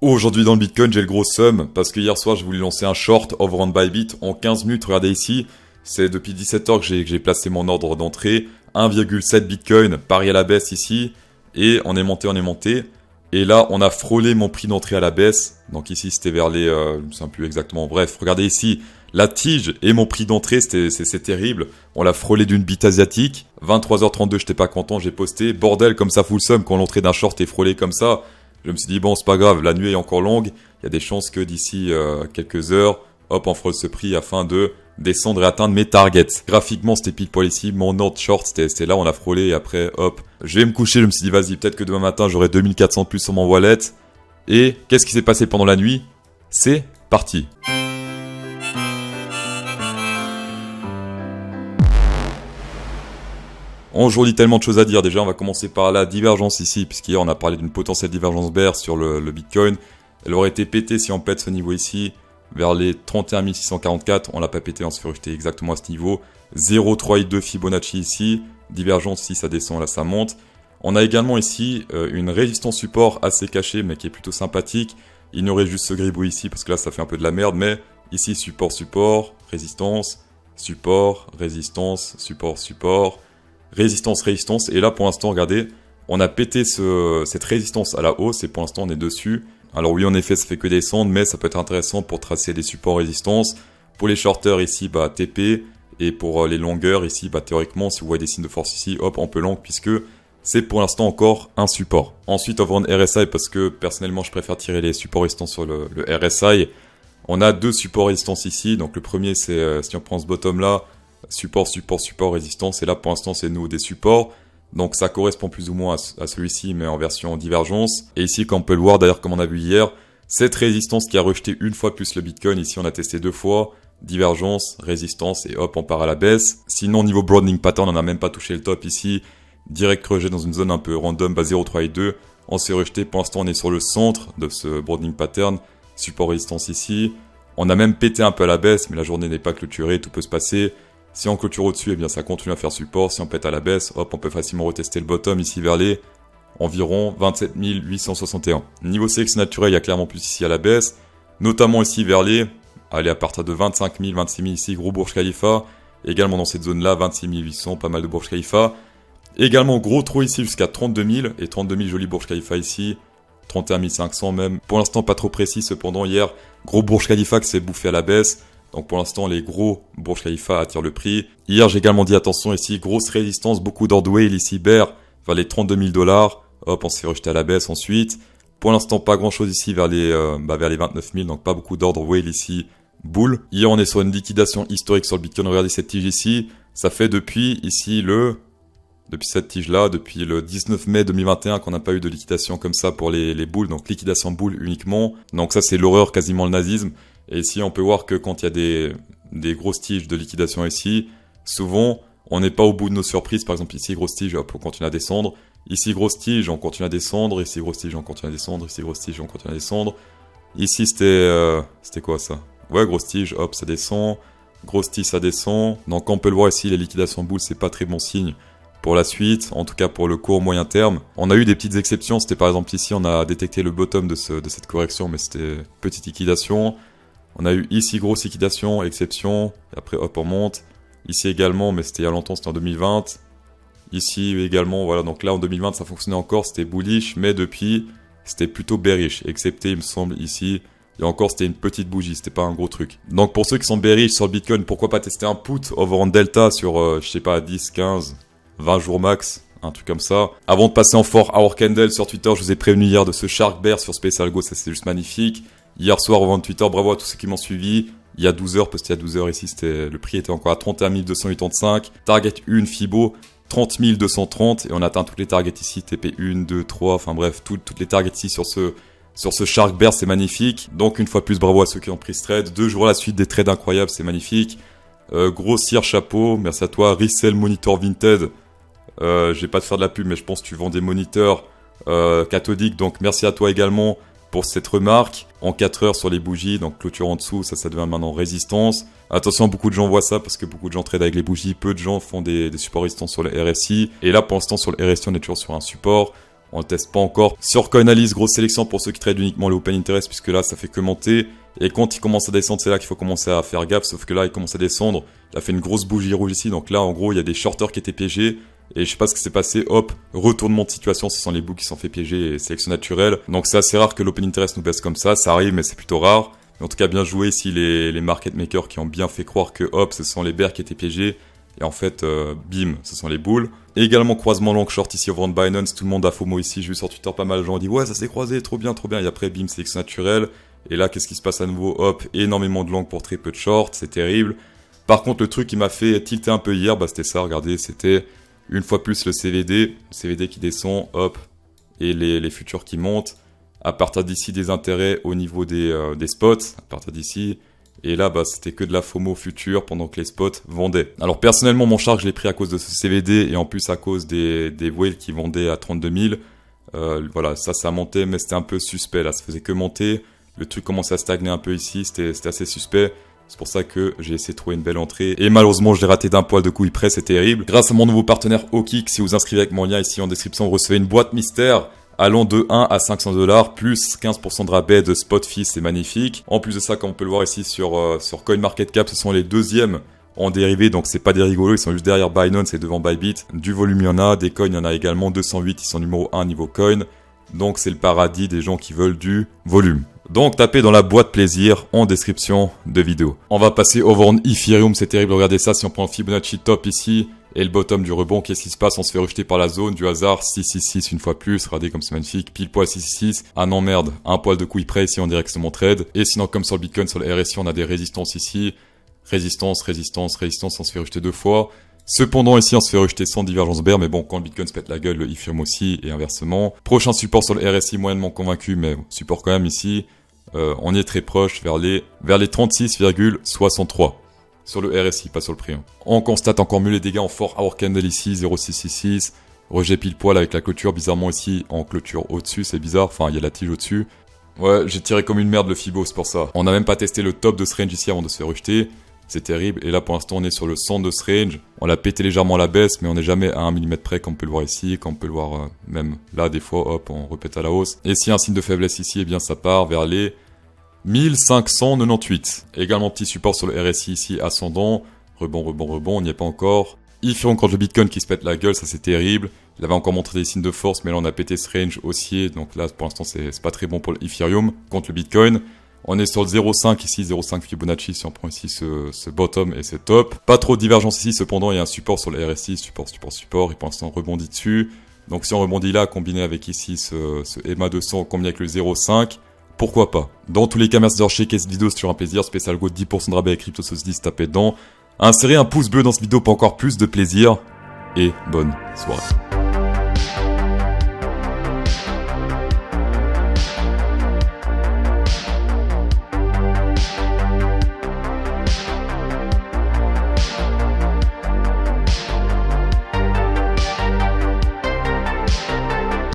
Aujourd'hui dans le Bitcoin, j'ai le gros seum parce que hier soir, j'ai voulu lancer un short Overhand Bybit en 15 minutes. Regardez ici, c'est depuis 17h que j'ai placé mon ordre d'entrée. 1,7 Bitcoin, pari à la baisse ici. Et on est monté. Et là, on a frôlé mon prix d'entrée à la baisse. Donc ici, c'était vers les... je ne sais plus exactement. Bref, regardez ici, la tige et mon prix d'entrée, c'est terrible. On l'a frôlé d'une bite asiatique. 23h32, j'étais pas content, j'ai posté. Bordel, comme ça fout le seum quand l'entrée d'un short est frôlée comme ça. Je me suis dit, bon, c'est pas grave, la nuit est encore longue. Il y a des chances que d'ici quelques heures, hop, on frôle ce prix afin de descendre et atteindre mes targets. Graphiquement, c'était pile poil ici. Mon ordre short, c'était là, on a frôlé. Et après, hop, je vais me coucher. Je me suis dit, vas-y, peut-être que demain matin, j'aurai 2400 de plus sur mon wallet. Et qu'est-ce qui s'est passé pendant la nuit? C'est parti. Aujourd'hui, tellement de choses à dire. Déjà, on va commencer par la divergence ici, puisqu'hier, on a parlé d'une potentielle divergence bear sur le Bitcoin. Elle aurait été pétée si on pète ce niveau ici, vers les 31 644. On l'a pas pété, on se fait rejeter exactement à ce niveau. 0,382 Fibonacci ici. Divergence ici, ça descend, là, ça monte. On a également ici une résistance support assez cachée, mais qui est plutôt sympathique. Ignorez juste ce gribouille ici, parce que là, ça fait un peu de la merde. Mais ici, support, résistance, support, résistance, support. Résistance, et là pour l'instant, regardez, on a pété cette résistance à la hausse, et pour l'instant on est dessus. Alors oui, en effet, ça fait que descendre, mais ça peut être intéressant pour tracer des supports résistance. Pour les shorters ici, TP, et pour les longueurs ici, théoriquement, si vous voyez des signes de force ici, hop, on peut long, puisque c'est pour l'instant encore un support. Ensuite, on va prendre RSI, parce que personnellement, je préfère tirer les supports résistance sur le RSI. On a deux supports résistance ici, donc le premier, c'est si on prend ce bottom là, support, résistance, et là pour l'instant c'est nous des supports, donc ça correspond plus ou moins à celui-ci mais en version divergence. Et ici, comme on peut le voir d'ailleurs, comme on a vu hier, cette résistance qui a rejeté une fois plus le Bitcoin, ici on a testé deux fois, divergence, résistance, et hop on part à la baisse. Sinon niveau broadening pattern, on n'a même pas touché le top ici, direct rejet dans une zone un peu random, 0,382, on s'est rejeté. Pour l'instant on est sur le centre de ce broadening pattern, support résistance ici, on a même pété un peu à la baisse, mais la journée n'est pas clôturée, tout peut se passer. Si on clôture au-dessus, eh bien ça continue à faire support. Si on pète à la baisse, hop, on peut facilement retester le bottom ici vers les environ 27 861. Niveau sélection naturelle, il y a clairement plus ici à la baisse, notamment ici vers les, allez, à partir de 25 000, 26 000 ici, gros Burj Khalifa. Également dans cette zone-là, 26 800, pas mal de Burj Khalifa. Également gros trou ici jusqu'à 32 000, et 32 000 jolis Burj Khalifa ici. 31 500 même. Pour l'instant, pas trop précis, cependant, hier, gros Burj Khalifa qui s'est bouffé à la baisse. Donc pour l'instant, les gros Burj Khalifa attirent le prix. Hier, j'ai également dit attention ici, grosse résistance, beaucoup d'ordre whale ici, bear, vers les 32 000 $. Hop, on s'est rejeté à la baisse ensuite. Pour l'instant, pas grand chose ici vers les 29 000, donc pas beaucoup d'ordre whale ici, bull. Hier, on est sur une liquidation historique sur le Bitcoin. Regardez cette tige ici. Ça fait depuis ici depuis cette tige-là, depuis le 19 mai 2021 qu'on n'a pas eu de liquidation comme ça pour les bulls, donc liquidation bull uniquement. Donc ça, c'est l'horreur, quasiment le nazisme. Et ici, on peut voir que quand il y a des grosses tiges de liquidation ici, souvent, on n'est pas au bout de nos surprises. Par exemple, ici, grosse tige, hop, on continue à descendre. Ici, grosse tige, on continue à descendre. Ici, grosse tige, on continue à descendre. Ici, grosse tige, on continue à descendre. Ici, c'était quoi ça? Ouais, grosse tige, hop, ça descend. Grosse tige, ça descend. Donc, on peut le voir ici, les liquidations boules, c'est pas très bon signe pour la suite, en tout cas pour le court moyen terme. On a eu des petites exceptions. C'était par exemple ici, on a détecté le bottom de cette correction, mais c'était petite liquidation. On a eu ici grosse liquidation, exception, et après hop on monte. Ici également, mais c'était il y a longtemps, c'était en 2020. Ici également, voilà, donc là en 2020 ça fonctionnait encore, c'était bullish, mais depuis c'était plutôt bearish, excepté il me semble ici. Et encore c'était une petite bougie, c'était pas un gros truc. Donc pour ceux qui sont bearish sur le Bitcoin, pourquoi pas tester un put overhand delta sur, je sais pas, 10, 15, 20 jours max, un truc comme ça. Avant de passer en 4 hour candle sur Twitter, je vous ai prévenu hier de ce shark bear sur Space Algo, ça c'est juste magnifique. Hier soir, au vent de Twitter, bravo à tous ceux qui m'ont suivi. Il y a 12 heures, parce qu'il y a 12 heures ici, le prix était encore à 31 285. Target 1, Fibo, 30 230. Et on atteint toutes les targets ici, TP 1, 2, 3. Enfin bref, toutes les targets ici sur ce Shark Bear, c'est magnifique. Donc une fois plus, bravo à ceux qui ont pris ce trade. 2 jours à la suite, des trades incroyables, c'est magnifique. Grossière chapeau, merci à toi. Resell Monitor Vinted. Je vais pas te faire de la pub, mais je pense que tu vends des moniteurs cathodiques. Donc merci à toi également pour cette remarque. En 4 heures sur les bougies, donc clôture en dessous, ça devient maintenant résistance. Attention, beaucoup de gens voient ça parce que beaucoup de gens tradent avec les bougies. Peu de gens font des supports résistance sur le RSI. Et là, pour l'instant, sur le RSI, on est toujours sur un support. On le teste pas encore. Sur CoinAlyse, grosse sélection pour ceux qui trade uniquement le Open Interest, puisque là, ça fait que monter. Et quand il commence à descendre, c'est là qu'il faut commencer à faire gaffe, sauf que là, il commence à descendre. Il a fait une grosse bougie rouge ici, donc là, en gros, il y a des shorters qui étaient piégés. Et je sais pas ce qui s'est passé, hop, retournement de situation, ce sont les bouts qui sont fait piéger et sélection naturelle. Donc c'est assez rare que l'Open Interest nous baisse comme ça arrive, mais c'est plutôt rare. Mais en tout cas, bien joué ici les market makers qui ont bien fait croire que hop, ce sont les bears qui étaient piégés. Et en fait, bim, ce sont les bulls. Et également croisement long short ici au vent de Binance, tout le monde a FOMO ici, j'ai vu sur Twitter pas mal de gens dit ouais ça s'est croisé, trop bien, et après bim, sélection naturelle. Et là, qu'est-ce qui se passe à nouveau? Hop, énormément de long pour très peu de short, c'est terrible. Par contre, le truc qui m'a fait tilter un peu hier, c'était ça, regardez, c'était une fois plus le CVD qui descend, hop, et les futurs qui montent. À partir d'ici, des intérêts au niveau des spots, à partir d'ici. Et là, c'était que de la FOMO future pendant que les spots vendaient. Alors personnellement, mon char, je l'ai pris à cause de ce CVD et en plus à cause des whales qui vendaient à 32 000. Voilà, ça montait, mais c'était un peu suspect là, ça faisait que monter. Le truc commençait à stagner un peu ici, c'était assez suspect. C'est pour ça que j'ai essayé de trouver une belle entrée. Et malheureusement, je l'ai raté d'un poil de couille près, c'est terrible. Grâce à mon nouveau partenaire Okik, si vous inscrivez avec mon lien ici en description, vous recevez une boîte mystère allant de 1 à 500 $, plus 15% de rabais de spot fee, c'est magnifique. En plus de ça, comme on peut le voir ici sur CoinMarketCap, ce sont les deuxièmes en dérivé, donc c'est pas des rigolos, ils sont juste derrière Binance et devant Bybit. Du volume, il y en a, des coins, il y en a également, 208, ils sont numéro 1 niveau coin. Donc c'est le paradis des gens qui veulent du volume. Donc tapez dans la boîte plaisir en description de vidéo. On va passer au vent Ethereum, c'est terrible, regardez ça, si on prend le Fibonacci top ici, et le bottom du rebond, qu'est-ce qui se passe? On se fait rejeter par la zone, du hasard, 666 une fois plus, regardez comme c'est magnifique, pile poil 666, ah non merde, un poil de couille près ici en direct c'est mon trade, et sinon comme sur le Bitcoin, sur le RSI, on a des résistances ici, résistance, on se fait rejeter 2 fois. Cependant ici on se fait rejeter sans divergence bear, mais bon quand le Bitcoin se pète la gueule, le Ethereum aussi, et inversement. Prochain support sur le RSI, moyennement convaincu, mais support quand même ici, on y est très proche, vers les 36,63. Sur le RSI, pas sur le prix. On constate encore mieux les dégâts en fort hour candle ici, 0,666. Rejet pile poil avec la clôture, bizarrement ici, en clôture au-dessus, c'est bizarre. Enfin, il y a la tige au-dessus. Ouais, j'ai tiré comme une merde le Fibo, c'est pour ça. On n'a même pas testé le top de ce range ici avant de se faire rejeter. C'est terrible. Et là, pour l'instant, on est sur le centre de ce range. On l'a pété légèrement à la baisse, mais on n'est jamais à 1 mm près, comme on peut le voir ici, comme on peut le voir même là, des fois, hop, on répète à la hausse. Et s'il y a un signe de faiblesse ici, eh bien, ça part vers les 1598. Également petit support sur le RSI ici, ascendant. Rebond, on n'y est pas encore. Ethereum contre le Bitcoin qui se pète la gueule, ça c'est terrible. Il avait encore montré des signes de force, mais là on a pété ce range haussier. Donc là pour l'instant c'est pas très bon pour l'Ethereum contre le Bitcoin. On est sur le 0,5 ici, 0,5 Fibonacci si on prend ici ce bottom et ce top. Pas trop de divergence ici, cependant il y a un support sur le RSI, support. Et pour l'instant on rebondit dessus. Donc si on rebondit là, combiné avec ici ce EMA 200, combiné avec le 0,5, pourquoi pas. Dans tous les cas, merci d'avoir checké cette vidéo, c'est toujours un plaisir. Spécial go 10% de rabais avec Crypto Sauce 10, tapez dedans. Insérez un pouce bleu dans cette vidéo pour encore plus de plaisir. Et bonne soirée.